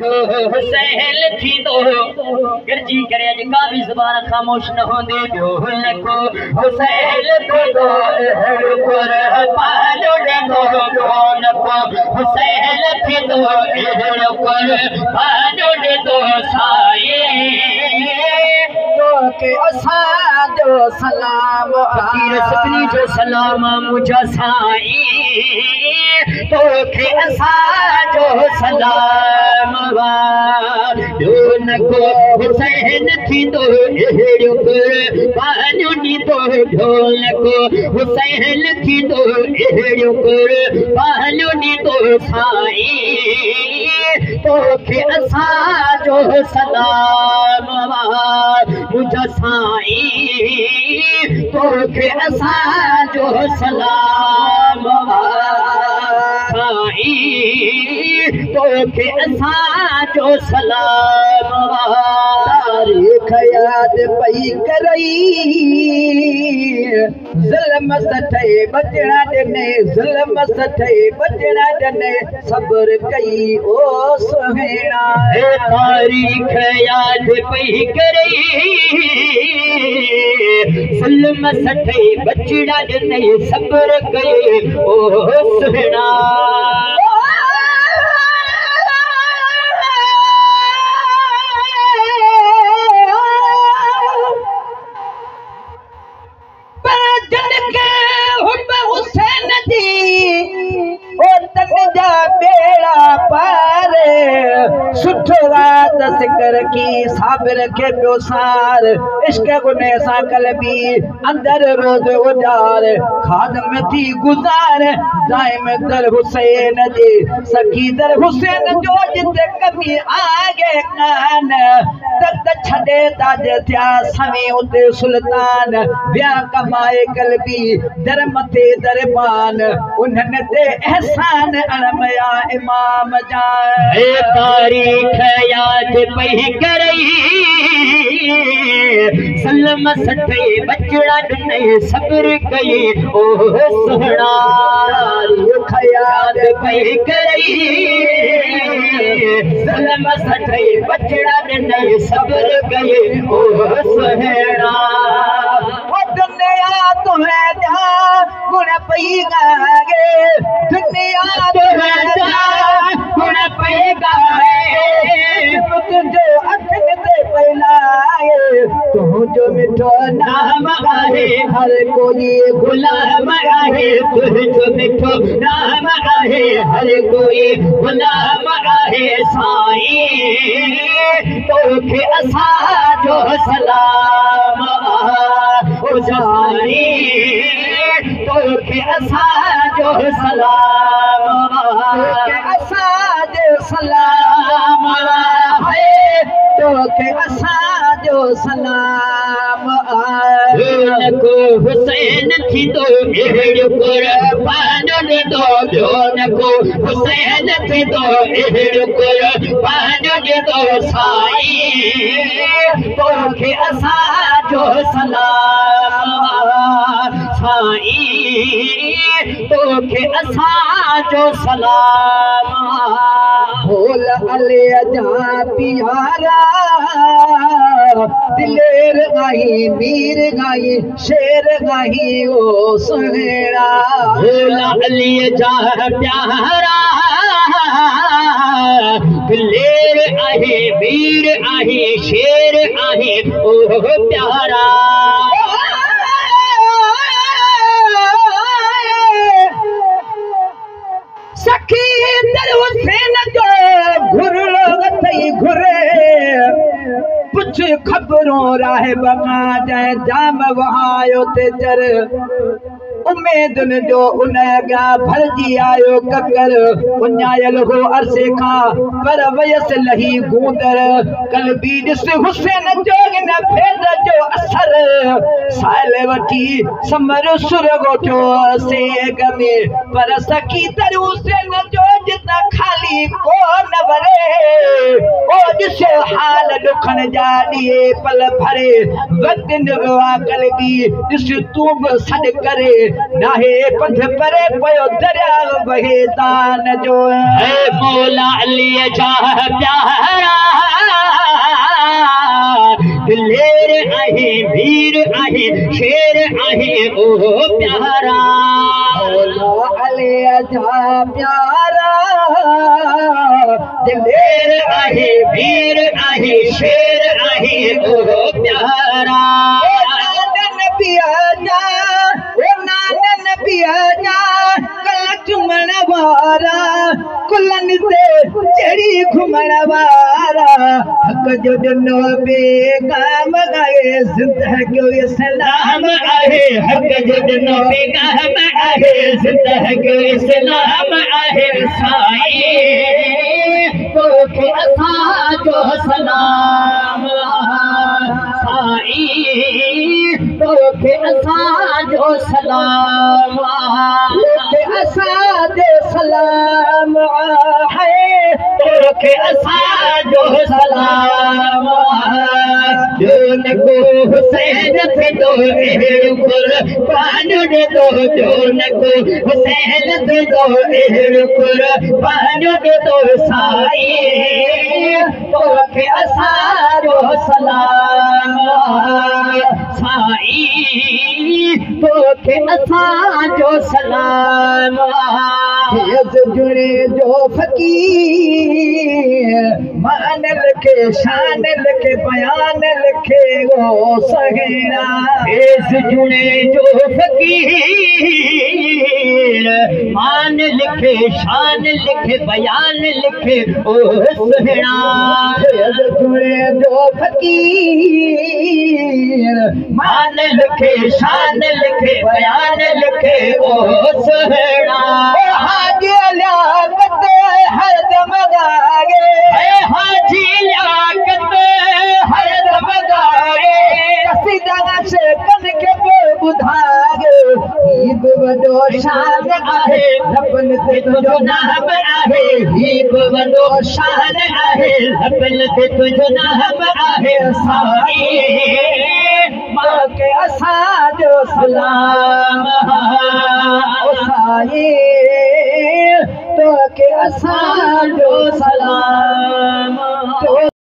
हुसैन थी तो गर्जी करे का भी ज़बान खामोश न होंदे ढोल को हुसैन थी तो पर पालो दे तो ढोल को हुसैन थी तो पर पालो दे तो साए तो के असांजो सलाम फकीर सभिनी जो सलाम मुझा साई तो के असांजो सलाम को हुसैन थी तो अहिड़ो कर पानो नी तो ढोल को हुसैन थी तो अहिड़ो कर पानो नी तो साई तो के असांजो सलाम मुझा साई तो के असांजो सलाम साई तो के असांजो सलाम तारीख़ याद पई करई ज़ुल्म सठे बचड़ा ॾिने ज़ुल्म सठे बचड़ा ॾिने सब्र कई ओ सुहिणा तारीख़ याद पई करई ज़ुल्म सठे बचड़ा ॾिने सब्र कई ओ सुहिणा की साबिर के प्योसार इश्क गुने सा कलबी अंदर रोज उजार खादम थी गुजार दाइम दर हुसैन दे सखी दर हुसैन जो जिते कमी आगे कान तक छड़े ताज थिया सवे उते सुल्तान व्या कमाए कलबी दर मथे दरबान उन्हनि ते एहसान अणमया इमाम जान ए तारीख़ याद पई करई ज़ुल्म सठे बचड़ा ॾिने सब्र कई ओ सुहिणा तारीख़ याद पई करई ज़ुल्म सठे बचड़ा ॾिने सब्र कई ओ सुहिणा ओ दुनिया तुम्हें जा गुण पई गाए दुनिया तुम्हें जा गुण पई गाए तुझो अखिन ते पहलाए तुझो मिठो नाम आहे हर कोई गुलाम आहे तुझो मिठो नाम आहे हर कोई गुलाम आहे साईं तोखे असांजो सलाम ओ साईं तोखे असांजो सलाम तोखे असांजो सलाम तोखे असांजो सलाम को हुसैन थी तो अहिड़ो कुर्बान ॾिनो ॿियो न को हुसैन थी तो अहिड़ो कुर्बान ॾिनो साईं तोखे असांजो सलाम साईं तोखे असांजो सलाम बोल अले जा प्यारा दिलेर गाई मीर गाई शेर गाई ओ सुहिणा बोल अली जा प्यारा दिलेर आहे मीर आहे शेर आहे ओ प्यारा सखी दर हुसैन जो घुरलो गथई घुरे पुछ खबरों राह बगा जाए जाम वहायो ते चर उम्मीदन जो उनगा भरजी आयो ककर उन्यायल हो अरसे का पर वयस लही गूंदर कलबी दिस हुसैन जो न फेद जो असर साल वठी समर सुर गोठो से गमे पर सखी दर हुसैन जो जितना खाली को न वरे ओ दिस हाल दुखन जा दिए पल भरे वक्त निगवा कलबी दिस तू सड करे नाहे पंध परे पयो दरिया बहे दान जो है मौला अली जा प्यारा दिलेर आहे वीर आहे शेर आहे ओ प्यारा मौला अली जा प्यारा दिलेर आहे वीर आहे शेर आहे ओ प्यारा नानन पिया जा कल चुमण वारा कुलन से चढ़ी घुमण वारा हक जो ॾिनो बेगाम आहे ज़िंदगी इस्लाम आहे हक जो ॾिनो बेगाम आहे ज़िंदगी इस्लाम आहे साईं तोखे असांजो सलाम साईं तोखे असांजो सलाम तोखे असांजो सलाम है तोखे असांजो सलाम जोन को हुसैन पे दो कुर्बान दे दो जोन को हुसैन पे दो कुर्बान दे दो साईं तोखे असांजो सलाम साईं तोखे असांजो सलाम जुड़े जो फकीर मान लिखे शान लिखे बयान लिखे वो सहेड़ा जुड़े जो फकीर मान लिखे शान लिखे बयान लिखे ओ सहेड़ा जुड़े जो फकीर मान लिखे शान लिखे बयान लिखे ओ सहेड़ा हाजी लियाकत हरदम गाए हाजी लियाकत हरदम गाए कसीदा से कन के बुधागे हीब वडो शान आहे रबन ते तुझो नाम आहे हीब वडो शान आहे रबन ते तुझो नाम आहे साईं मां के असांजो सलाम साईं तोखे असांजो सलाम